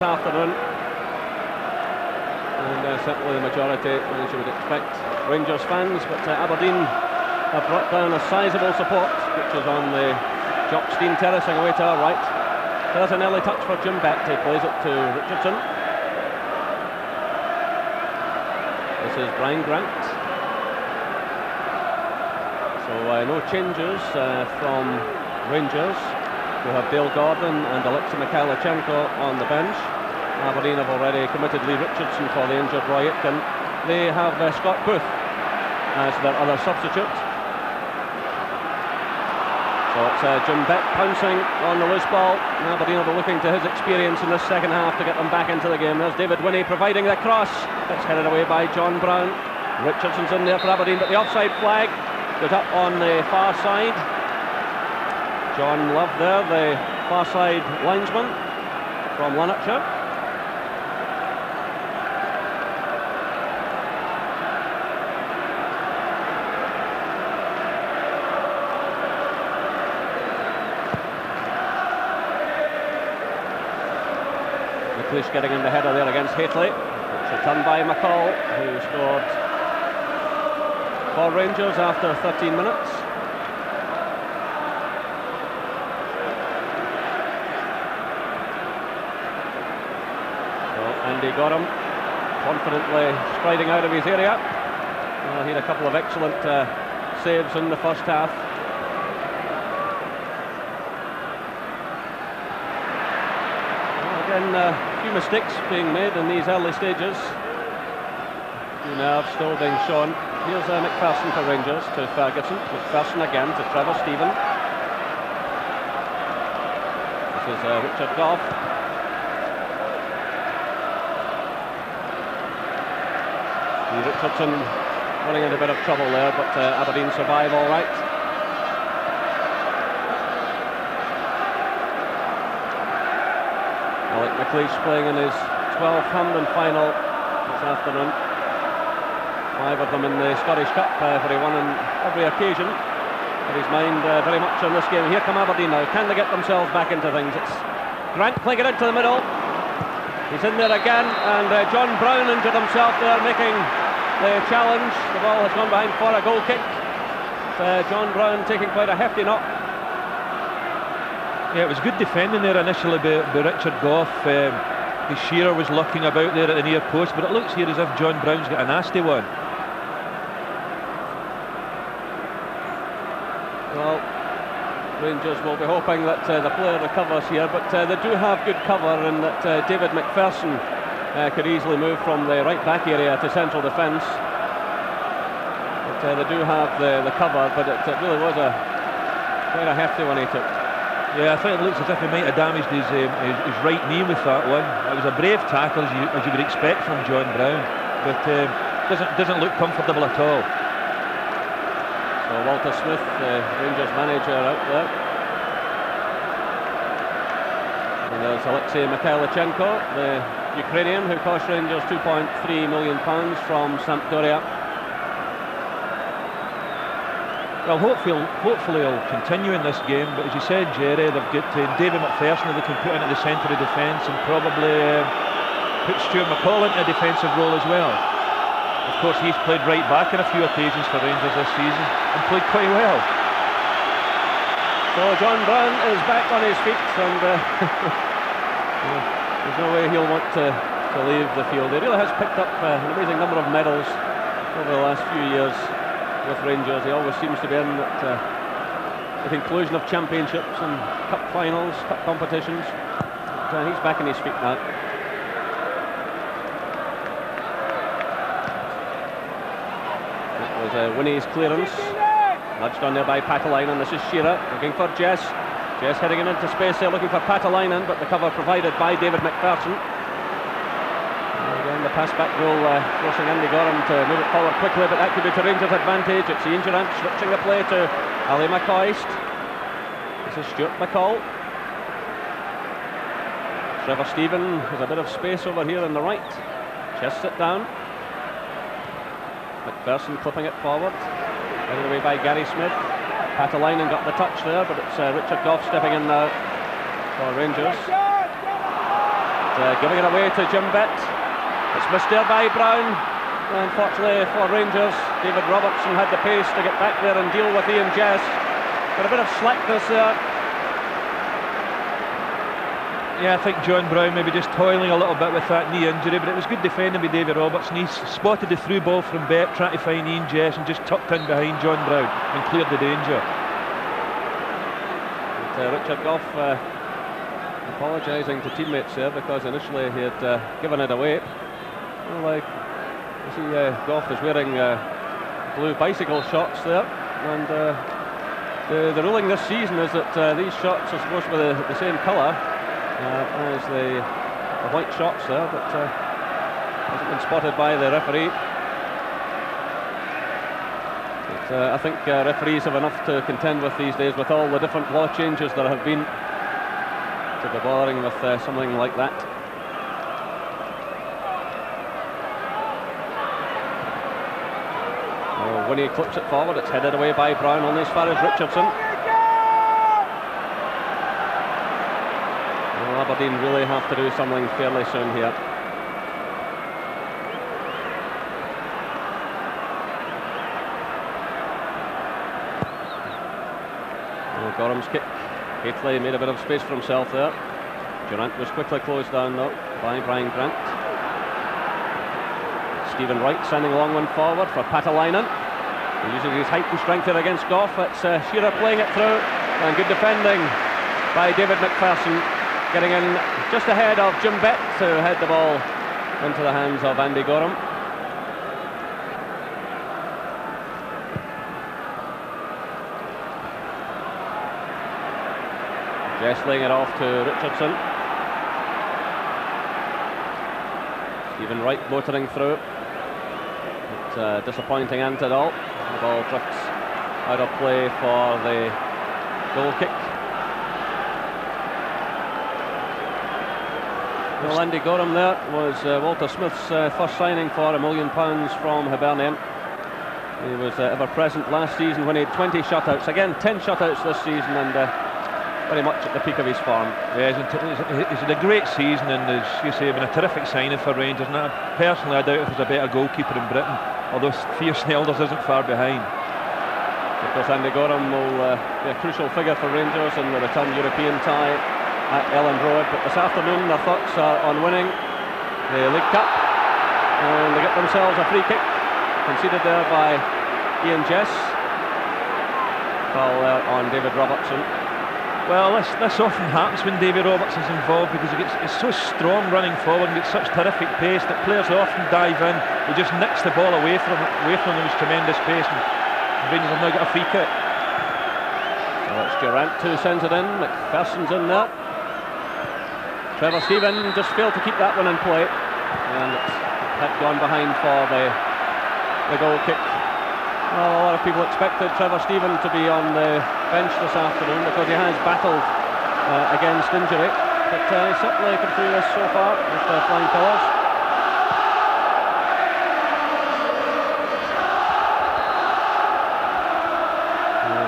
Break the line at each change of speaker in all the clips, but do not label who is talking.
Afternoon, and certainly the majority, as you would expect, Rangers fans, but Aberdeen have brought down a sizable support, which is on the Jock Stein terracing away to our right. There's an early touch for Jim Beck, he plays it to Richardson. This is Brian Grant. So no changes from Rangers. We have Dale Gordon and Alexei Mikhailichenko on the bench. Aberdeen have already committed Lee Richardson for the injured Roy Aitken. They have Scott Booth as their other substitute. So it's Jim Beck pouncing on the loose ball. Aberdeen will be looking to his experience in this second half to get them back into the game. There's David Winnie providing the cross. It's headed away by John Brown. Richardson's in there for Aberdeen, but the offside flag goes up on the far side. John Love there, the far side linesman from Lanarkshire. McLeish getting in the header there against Haitley. It's returned by McCall, who scored for Rangers after 13 minutes. Andy got him, confidently striding out of his area. He had a couple of excellent saves in the first half. Again, a few mistakes being made in these early stages. A few nerves still being shown. Here's McPherson for Rangers to Ferguson. McPherson again to Trevor Stephen. This is Richard Gough. Richardson running into a bit of trouble there, but Aberdeen survive all right. Alec McLeish playing in his 12th Hampden final this afternoon. 5 of them in the Scottish Cup, where he won on every occasion. But his mind very much on this game. Here come Aberdeen now. Can they get themselves back into things? It's Grant playing it into the middle. He's in there again, and John Brown injured himself there, making the challenge. The ball has gone behind for a goal kick. John Brown taking quite a hefty knock.
Yeah, it was good defending there initially by Richard Gough. Shearer was looking about there at the near post, but it looks here as if John Brown's got a nasty one.
Well, Rangers will be hoping that the player recovers here, but they do have good cover in that David McPherson could easily move from the right back area to central defence. But they do have the cover, but it really was quite a hefty one he took.
Yeah, I think it looks as if he might have damaged his right knee with that one. It was a brave tackle, as you would expect from John Brown, but doesn't look comfortable at all.
So Walter Smith, the Rangers manager, out there. And there's Alexei Mikhailichenko, the Ukrainian, who cost Rangers £2.3 million from Sampdoria.
Well, hopefully he'll continue in this game, but as you said, Jerry, they've got David McPherson who they can put into the centre of defence, and probably put Stuart McCall into a defensive role as well. Of course, he's played right back on a few occasions for Rangers this season and played quite well.
So John Brown is back on his feet, and there's no way he'll want to leave the field. He really has picked up an amazing number of medals over the last few years with Rangers. He always seems to be in at the conclusion of championships and cup finals, cup competitions. But, he's back on his feet now. That was Winnie's clearance, nudged on there by Patalainen. This is Shearer looking for Jess. Jess heading into space there, looking for Patalainen, but the cover provided by David McPherson. Again, the pass back goal forcing Andy Gorham to move it forward quickly, but that could be to Rangers' advantage. It's the Ian Durrant switching the play to Ali McCoist. This is Stuart McCall. Trevor Stephen has a bit of space over here on the right. Chests it down. McPherson clipping it forward. Headed away by Gary Smith. Patalainen got the touch there, but it's Richard Gough stepping in now for Rangers. giving it away to Jim Bett. It's missed there by Brown. Unfortunately for Rangers, David Robertson had the pace to get back there and deal with Ian Jess. But a bit of slackness there.
Yeah, I think John Brown maybe just toiling a little bit with that knee injury, but it was good defending by David Robertson. He spotted the through ball from Bett, trying to find Ian Jess, and just tucked in behind John Brown and cleared the danger.
And, Richard Gough apologising to teammates there because initially he had given it away. Well, you see Gough is wearing blue bicycle shorts there, and the ruling this season is that these shorts are supposed to be the same colour as the white shorts there, but hasn't been spotted by the referee. But, I think referees have enough to contend with these days, with all the different law changes there have been, to be bothering with something like that. Oh, Winnie clips it forward, it's headed away by Brown, only as far as Richardson. Well, Aberdeen really have to do something fairly soon here. Oh, Gorham's kick. Gately made a bit of space for himself there. Durant was quickly closed down though by Brian Grant. Stephen Wright sending a long one forward for Patalainen. Using his height and strength there against Gough. It's Shearer playing it through, and good defending by David McPherson, getting in just ahead of Jim Bett to head the ball into the hands of Andy Gorham. Jess laying it off to Richardson. Stephen Wright motoring through. But disappointing end to it all. The ball drifts out of play for the goal kick. Well, Andy Gorham there was Walter Smith's first signing for £1 million from Hibernian. He was ever present last season when he had 20 shutouts. Again, 10 shutouts this season, and very much at the peak of his form.
Yeah, he's had a great season, and as you say, been a terrific signing for Rangers. And personally, I doubt if there's a better goalkeeper in Britain, although Theo Snelders isn't far behind.
Of course, Andy Gorham will be a crucial figure for Rangers in the return European tie at Elland Road. But this afternoon, their thoughts are on winning the League Cup, and they get themselves a free kick conceded there by Ian Jess. Foul there on David Robertson.
Well, this often happens when David Robertson's involved, because he's so strong running forward and gets such terrific pace that players often dive in. He just nicks the ball away from him with tremendous pace, and Rangers have now got a free kick.
Well, it's Durant who sends it in. McPherson's in there. Trevor Stephen just failed to keep that one in play, and it had gone behind for the goal kick. Well, a lot of people expected Trevor Stephen to be on the bench this afternoon because he has battled against injury, but he certainly come through this so far with flying colours.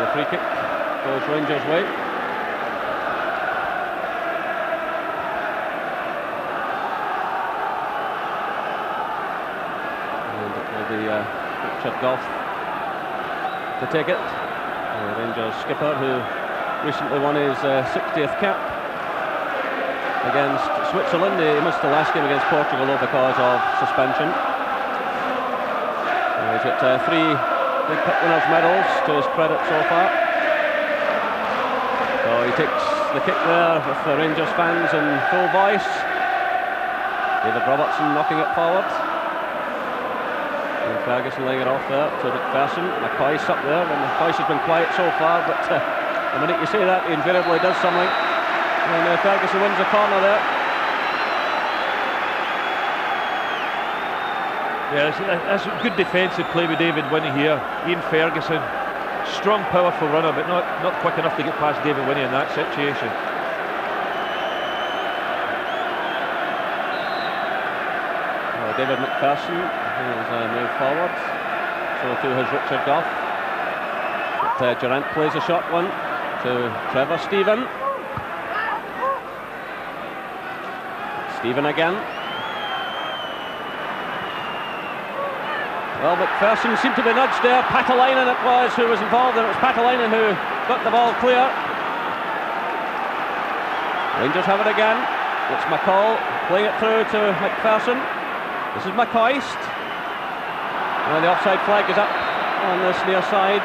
The free kick goes Rangers' way. And it will be Richard Gough to take it. The Rangers skipper, who recently won his 60th cap against Switzerland. He missed the last game against Portugal though because of suspension. He's got 3 League Cup winners' medals to his credit so far. So he takes the kick there with the Rangers fans in full voice. David Robertson knocking it forward. Ferguson laying it off there to McPherson. McCoy's up there, and McCoy has been quiet so far, but the minute you say that, he invariably does something. And Ferguson wins the corner there.
Yeah, that's good defensive play with David Winnie here. Ian Ferguson, strong, powerful runner, but not quick enough to get past David Winnie in that situation.
David McPherson has moved forward, so too has Richard Gough. But Durant plays a short one to Trevor Stephen. It's Stephen again. Well, McPherson seemed to be nudged there. Patalainen it was who was involved, and it was Patalainen who got the ball clear. Rangers have it again. It's McCall playing it through to McPherson. This is McCoist. And the offside flag is up on this near side.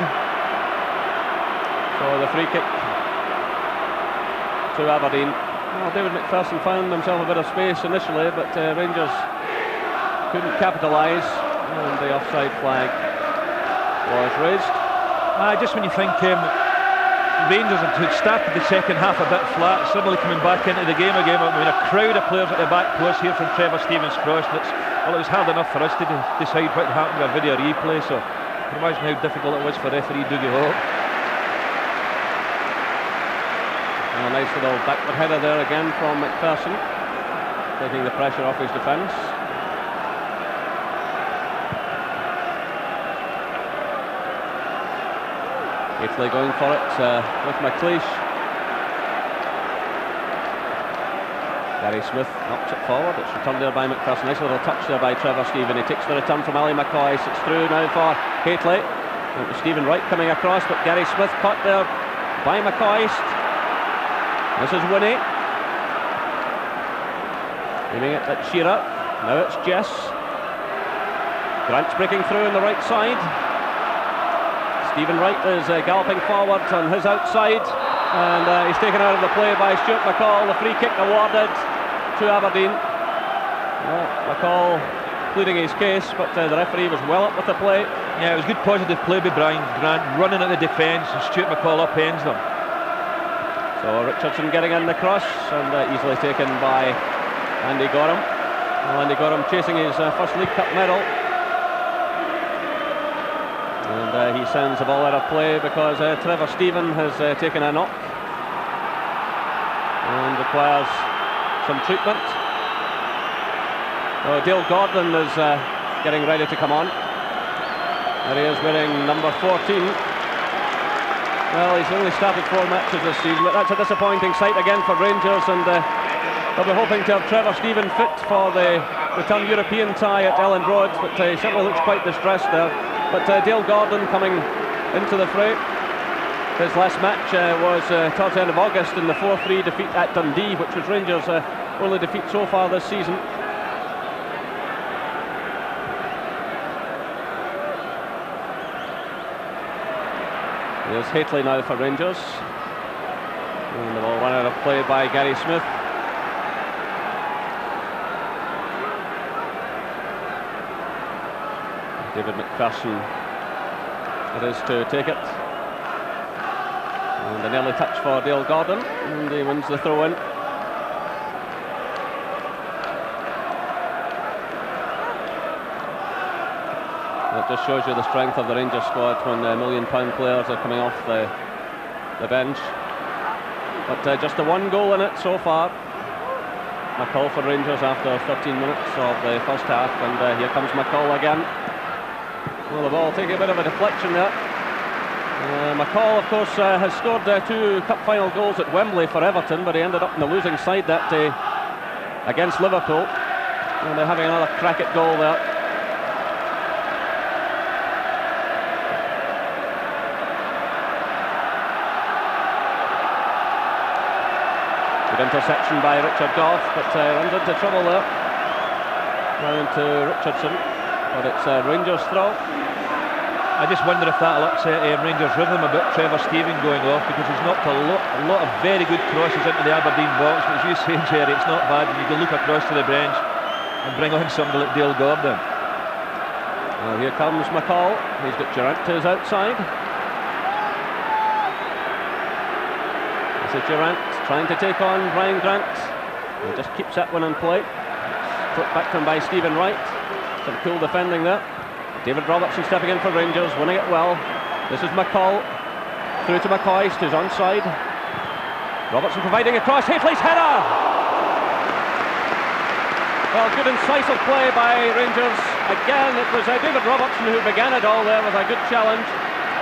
So the free kick to Aberdeen. Well, David McPherson found himself a bit of space initially, but Rangers couldn't capitalise, and the offside flag was raised.
Just when you think Rangers had started the second half a bit flat, suddenly coming back into the game again. I mean, a crowd of players at the back post here from Trevor Stevens' cross. Well, it was hard enough for us to decide what happened with a video replay, so you can imagine how difficult it was for referee Dougie Hall.
A nice little backward header there again from McPherson, taking the pressure off his defence. Italy going for it with McLeish. Gary Smith knocks it forward. It's returned there by McPherson. Nice little touch there by Trevor Stephen. He takes the return from Ali McCoist. It's through now for Hateley. It was Stephen Wright coming across, but Gary Smith caught there by McCoist. This is Winnie. Aiming it at Shearer. Now it's Jess. Grant's breaking through on the right side. Stephen Wright is galloping forward on his outside, and he's taken out of the play by Stuart McCall. The free kick awarded to Aberdeen. Well, McCall pleading his case, but the referee was well up with the play.
Yeah, it was good positive play by Brian Grant, running at the defence, and Stuart McCall upends them.
So Richardson getting in the cross, and easily taken by Andy Gorham. Well, Andy Gorham chasing his first League Cup medal. And he sends the ball out of play because Trevor Stephen has taken a knock and requires some treatment. So Dale Gordon is getting ready to come on. There he is wearing number 14. Well, he's only started 4 matches this season, but that's a disappointing sight again for Rangers, and they'll be hoping to have Trevor Stephen fit for the return European tie at Elland Road, but he certainly looks quite distressed there. But Dale Gordon coming into the fray. His last match was towards the end of August in the 4-3 defeat at Dundee, which was Rangers' only defeat so far this season. Here's Hateley now for Rangers. And the ball run out of play by Gary Smith. David McPherson it is to take it. And an early touch for Dale Gordon, and he wins the throw-in. That just shows you the strength of the Rangers squad when million-pound players are coming off the bench. But just the 1 goal in it so far. McCall for Rangers after 13 minutes of the first half, and here comes McCall again. Well, the ball taking a bit of a deflection there. McCall, of course, has scored 2 cup final goals at Wembley for Everton, but he ended up in the losing side that day against Liverpool. And they're having another crack at goal there. Good interception by Richard Goff, but runs into trouble there. Down to Richardson, but it's Rangers' throw.
I just wonder if that'll upset Rangers' rhythm about Trevor Stephen going off, because he's knocked a lot of very good crosses into the Aberdeen box. But as you say, Jerry, it's not bad when you can look across to the bench and bring on somebody like Dale Gordon.
Well, here comes McCall. He's got Durant to his outside. This is Durant trying to take on Brian Grant. He just keeps that one in play. Flipped back to him by Stephen Wright. Some cool defending there. David Robertson stepping in for Rangers, winning it well. This is McCall. Through to McCoist, who's onside. Robertson providing a cross. Hateley's header! Well, good incisive play by Rangers. Again, it was David Robertson who began it all there with a good challenge.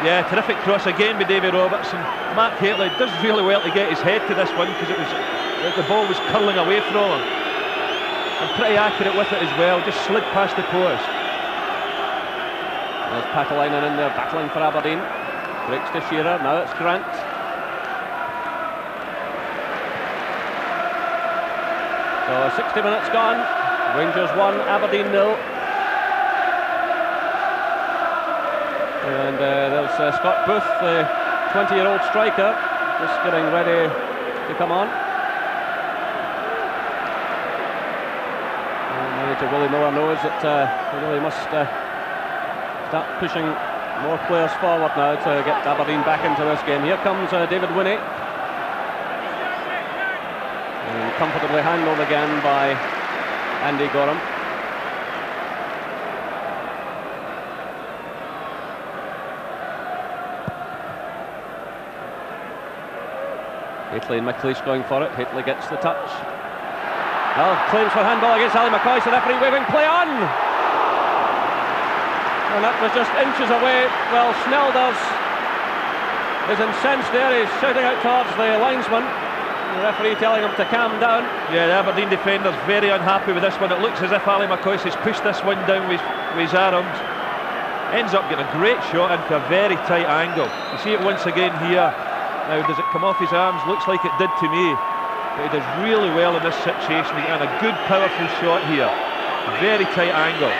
Yeah, terrific cross again by David Robertson. Mark Hateley does really well to get his head to this one, because the ball was curling away from him. and pretty accurate with it as well, just slid past the post.
There's Patalainen in there battling for Aberdeen. Breaks to Shearer, now it's Grant. So 60 minutes gone, Rangers 1, Aberdeen 0. And there's Scott Booth, the 20-year-old striker, just getting ready to come on. And manager Willie Miller knows that he really must start pushing more players forward now to get Aberdeen back into this game. Here comes David Winnie. And comfortably handled again by Andy Gorham. Haitley and McLeish going for it. Haitley gets the touch. Well, claims for handball against Ali McCoy, so the referee waving play on. And that was just inches away. Well, Snelders is incensed there. He's shouting out towards the linesman. The referee telling him to calm down.
Yeah, the Aberdeen defender's very unhappy with this one. It looks as if Ali McCoy has pushed this one down with his arms. Ends up getting a great shot into a very tight angle. You see it once again here. Now, does it come off his arms? Looks like it did to me. But he does really well in this situation. And a good, powerful shot here. Very tight angle.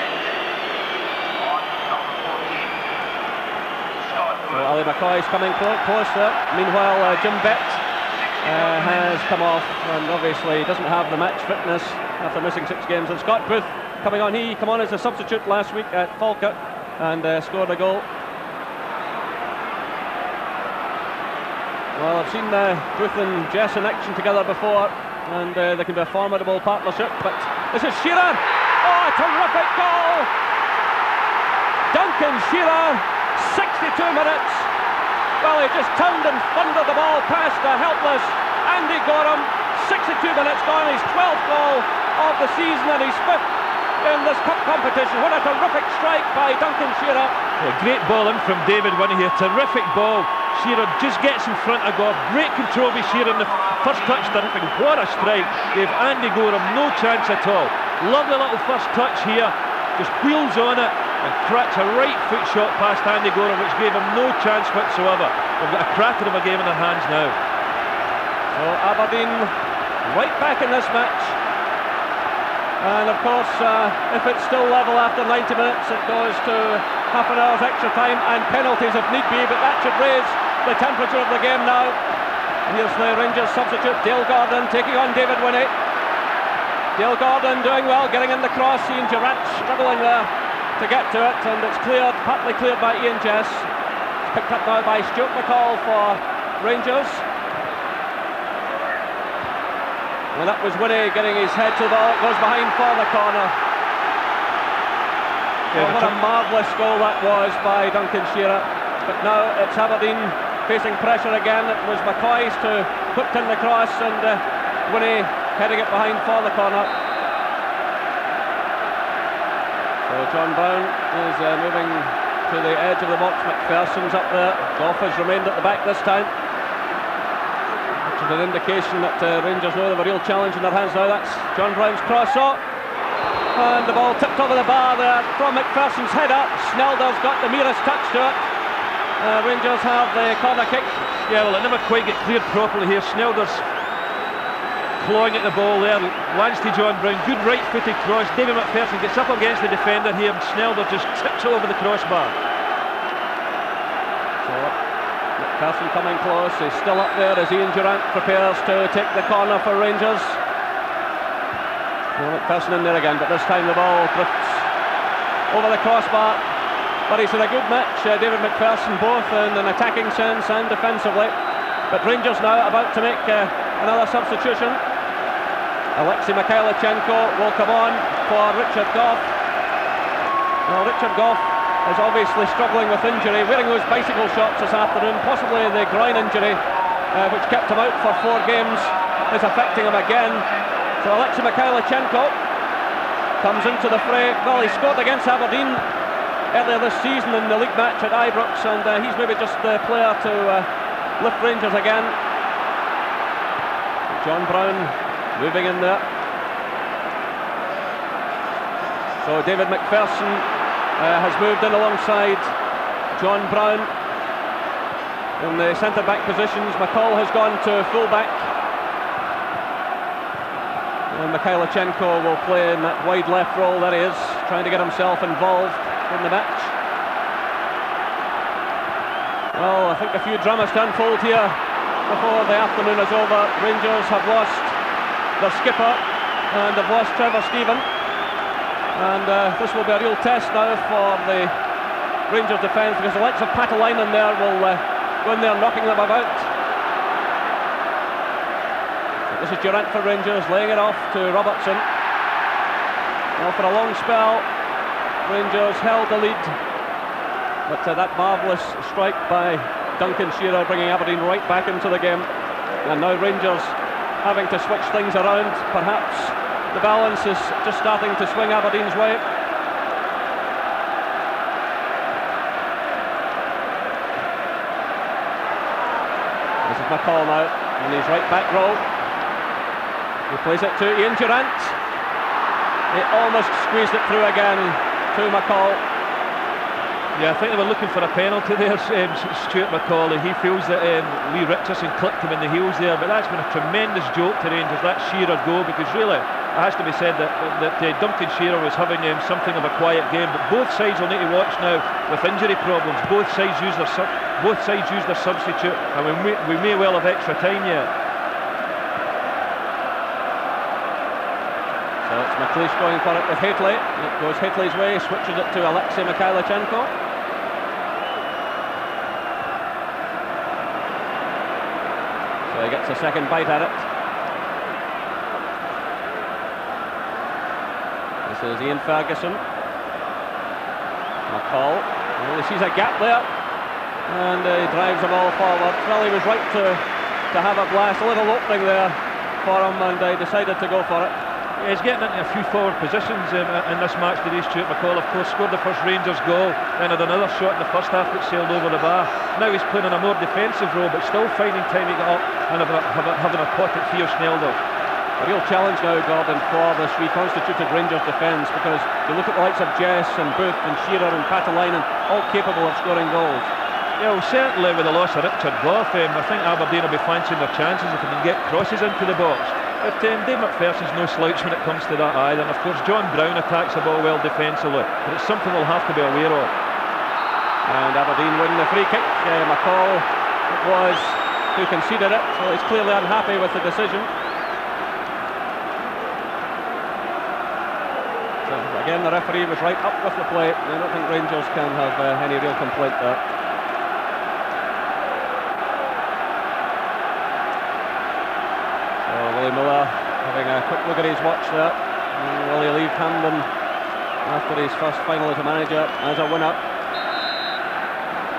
So Ali McCoy's coming closer. Meanwhile, Jim Bett has come off, and obviously doesn't have the match fitness after missing 6 games. And Scott Booth coming on. He came on as a substitute last week at Falkirk and scored a goal. Well, I've seen Booth and Jess in action together before, and they can be a formidable partnership. But this is Shearer. Oh, a terrific goal! Duncan Shearer, 62 minutes. Well, he just turned and thundered the ball past the helpless Andy Gorham. 62 minutes gone, his 12th goal of the season and his 5th in this cup competition. What a terrific strike by Duncan Shearer.
Yeah, great ball in from David Winnie here. Terrific ball. Shearer just gets in front of Goff. Great control by Shearer in the first touch. Terrific. What a strike. Gave Andy Gorham no chance at all. Lovely little first touch here. Just wheels on it and cracks a right foot shot past Andy Gorham, which gave him no chance whatsoever. They've got a cracker of a game in their hands now.
So Aberdeen right back in this match. And of course, if it's still level after 90 minutes, it goes to half an hour's extra time and penalties if need be, but that should raise the temperature of the game now. And here's the Rangers substitute, Dale Gordon, taking on David Winnie. Dale Gordon doing well, getting in the cross. Ian Durrant struggling there to get to it, and it's cleared, partly cleared by Ian Jess. Picked up now by Stuart McCall for Rangers. And that was Winnie getting his head to the ball. It goes behind for the corner. Yeah, what a marvellous goal that was by Duncan Shearer. But now it's Aberdeen facing pressure again. It was McCoy's to put in the cross, and Winnie heading it behind for the corner. So John Brown is moving to the edge of the box. McPherson's up there. Goff has remained at the back this time. An indication that Rangers know they have a real challenge in their hands now. That's John Brown's cross up, and the ball tipped over the bar there from McPherson's header. Snelder's got the merest touch to it. Rangers have the corner kick.
Yeah, well, it never quite get cleared properly here. Snelder's clawing at the ball there. Lands to John Brown. Good right-footed cross. David McPherson gets up against the defender here, and Snelder just tips over the crossbar.
McPherson coming close, he's still up there as Ian Durrant prepares to take the corner for Rangers. Well, McPherson in there again, but this time the ball drifts over the crossbar. But he's had a good match, David McPherson, both in an attacking sense and defensively. But Rangers now about to make another substitution. Alexei Mikhailichenko will come on for Richard Goff. Now Richard Goff is obviously struggling with injury, wearing those bicycle shorts this afternoon. Possibly the groin injury, which kept him out for 4 games, is affecting him again. So Alexei Mikhailichenko comes into the fray. Well, he scored against Aberdeen earlier this season in the league match at Ibrox, and he's maybe just the player to lift Rangers again. John Brown moving in there. So David McPherson has moved in alongside John Brown in the centre-back positions. McCall has gone to full-back. And Mikhailichenko will play in that wide left role. There he is, trying to get himself involved in the match. Well, I think a few dramas to unfold here before the afternoon is over. Rangers have lost their skipper and have lost Trevor Stephen. And this will be a real test now for the Rangers defence, because the likes of Patalainen there will go in there knocking them about. So this is Durant for Rangers, laying it off to Robertson. Well, for a long spell, Rangers held the lead, but that marvellous strike by Duncan Shearer bringing Aberdeen right back into the game. And now Rangers having to switch things around. Perhaps the balance is just starting to swing Aberdeen's way. This is McCall now in his right back row. He plays it to Ian Durant. He almost squeezed it through again to McCall.
Yeah, I think they were looking for a penalty there, Stuart McCall. He feels that Lee Richardson clipped him in the heels there, but that's been a tremendous jolt to Rangers, that Shearer goal, because really it has to be said that Duncan Shearer was having something of a quiet game, but both sides will need to watch now with injury problems. Both sides use their substitute, and we may well have extra time yet.
So it's McLeish going for it with Hateley. It goes Hateley's way, switches it to Alexei Mikhailichenko. So he gets a second bite at it. This is Ian Ferguson. McCall. Well, he sees a gap there, and he drives the ball forward. Well, he was right to have a blast, a little opening there for him, and he decided to go for it.
He's getting into a few forward positions in this match today. Stuart McCall, of course, scored the first Rangers goal, then had another shot in the first half that sailed over the bar. Now he's playing in a more defensive role, but still finding time to get up and having a pot at Theo Snelder.
A real challenge now, Gordon, for this reconstituted Rangers defence, because you look at the likes of Jess and Booth and Shearer and Patalainen, all capable of scoring goals.
Yeah, well, certainly with the loss of Richard Gough, I think Aberdeen will be fancying their chances if they can get crosses into the box. But Dave McPherson's no slouch when it comes to that either. And of course John Brown attacks the ball well defensively, but it's something we'll have to be aware of.
And Aberdeen win the free kick. McCall it was who conceded it, so he's clearly unhappy with the decision. So again, the referee was right up with the play. I don't think Rangers can have any real complaint there. Miller having a quick look at his watch there. Will he leave Hampden after his first final as a manager, as a winner?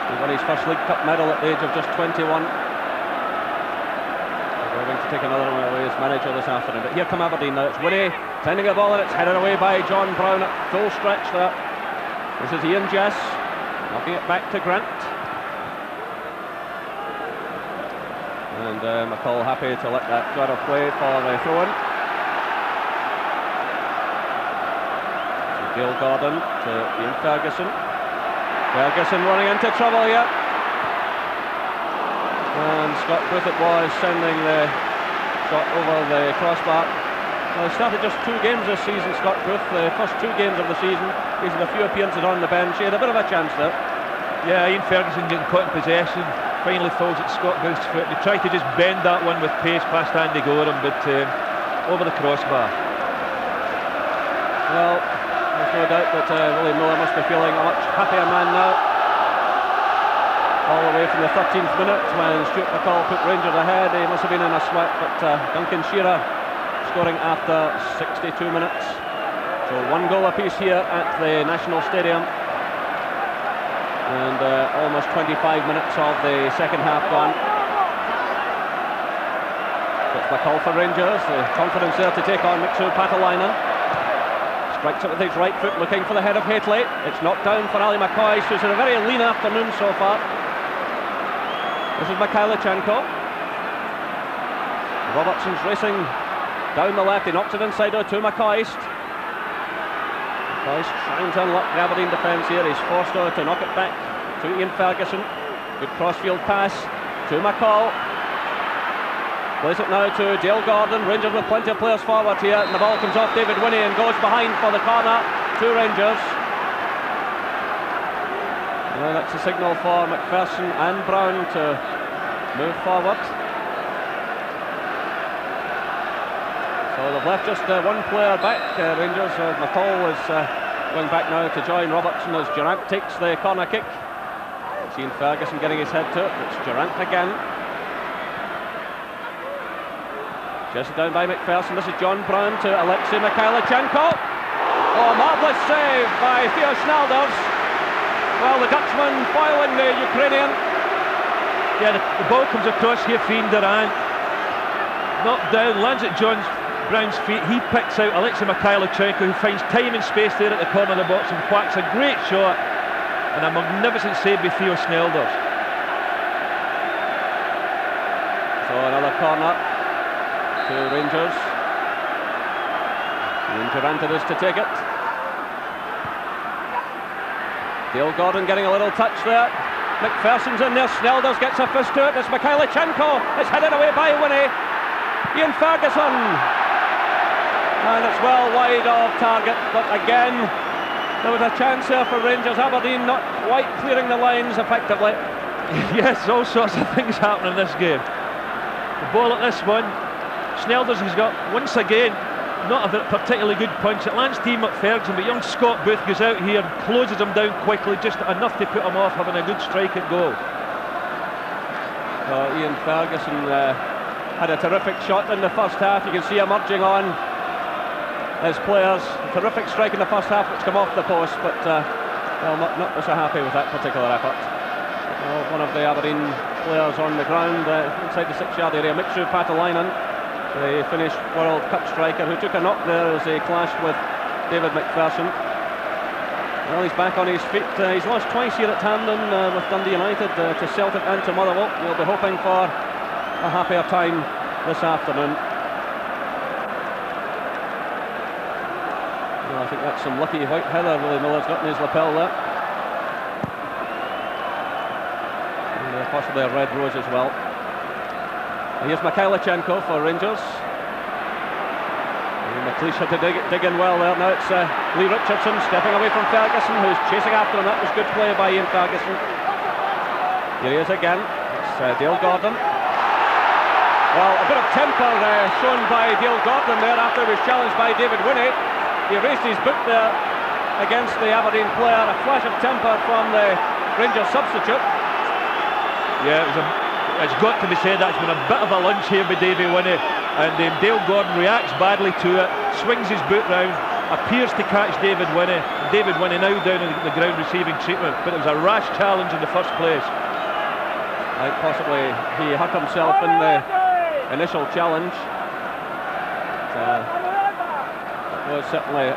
He won his first League Cup medal at the age of just 21. They're going to take another one away as manager this afternoon. But here come Aberdeen now. It's Winnie sending a ball, and it's headed away by John Brown at full stretch there. This is Ian Jess knocking it back to Grant. And McCall happy to let that go out of play for the throw-in. So Gil Gordon to Ian Ferguson. Ferguson running into trouble here. And Scott Booth it was sending the shot over the crossbar. Well, he started just 2 games this season, Scott Booth. The first 2 games of the season, he's had a few appearances on the bench. He had a bit of a chance there.
Yeah, Ian Ferguson getting caught in possession. Finally falls at Scott Booth's foot. He tried to just bend that one with pace past Andy Gorham, but over the crossbar.
Well, there's no doubt that William Miller must be feeling a much happier man now. All the way from the 13th minute when Stuart McCall put Rangers ahead, he must have been in a sweat, but Duncan Shearer scoring after 62 minutes. So 1 goal apiece here at the National Stadium. And almost 25 minutes of the second half gone. It's McCall for Rangers, the confidence there to take on Mixu Patalainen. Strikes it with his right foot, looking for the head of Hateley. It's knocked down for Ali McCoy, who's had a very lean afternoon so far. This is Mikhailichenko. Robertson's racing down the left, he knocks it inside to McCoist. He's trying to unlock the Aberdeen defence here. He's forced to knock it back to Ian Ferguson. Good crossfield pass to McCall. Plays it now to Dale Gordon. Rangers with plenty of players forward here, and the ball comes off David Winnie and goes behind for the corner to Rangers. Well, that's a signal for McPherson and Brown to move forward. So they've left just one player back, Rangers. McCall is going back now to join Robertson as Durant takes the corner kick. Ian Ferguson getting his head to it. It's Durant again. Just down by McPherson. This is John Brown to Alexei Mikhailichenko. Oh, marvellous save by Theo Snalders. Well, the Dutchman foiling the Ukrainian.
Yeah, the ball comes across here for Ian Durant. Knocked down, lands at Brown's feet. He picks out Alexei Mikhailichenko, who finds time and space there at the corner of the box and whacks a great shot. And a magnificent save by Theo Snalders.
So another corner to Rangers. And Durant it is to take it. Dale Gordon getting a little touch there. McPherson's in there. Snalders gets a fist to it. It's Mikhailichenko. It's headed away by Winnie. Ian Ferguson. And it's well wide of target. But again, there was a chance here for Rangers. Aberdeen not quite clearing the lines effectively.
Yes, all sorts of things happen in this game. The ball at this one. Snalders has got, once again, not a particularly good punch. It lands to McPherson, but young Scott Booth goes out here and closes him down quickly, just enough to put him off having a good strike at goal.
Ian Ferguson had a terrific shot in the first half. You can see him urging on his players. A terrific strike in the first half which come off the post, but well, not so happy with that particular effort. Well, one of the Aberdeen players on the ground inside the 6-yard area, Mitsu Patalainen, the Finnish World Cup striker, who took a knock there as he clashed with David McPherson. Well, he's back on his feet. He's lost twice here at Hampden with Dundee United to Celtic and to Motherwell. We'll be hoping for a happier time this afternoon. Well, I think that's some lucky white heather Willie Miller's got in his lapel there. And possibly a red rose as well. Here's Mikhailichenko for Rangers. McLeish had to dig in well there. Now it's Lee Richardson stepping away from Ferguson, who's chasing after him. That was good play by Ian Ferguson. Here he is again. It's Dale Gordon. Well, a bit of temper shown by Dale Gordon there after he was challenged by David Winnie. He raised his boot there against the Aberdeen player. A flash of temper from the Rangers substitute.
Yeah, it's got to be said that's been a bit of a lunge here by Davy Winnie, and Dale Gordon reacts badly to it, swings his boot round, appears to catch David Winnie. David Winnie now down in the ground receiving treatment, but it was a rash challenge in the first place.
I think possibly he hurt himself in the initial challenge. It was certainly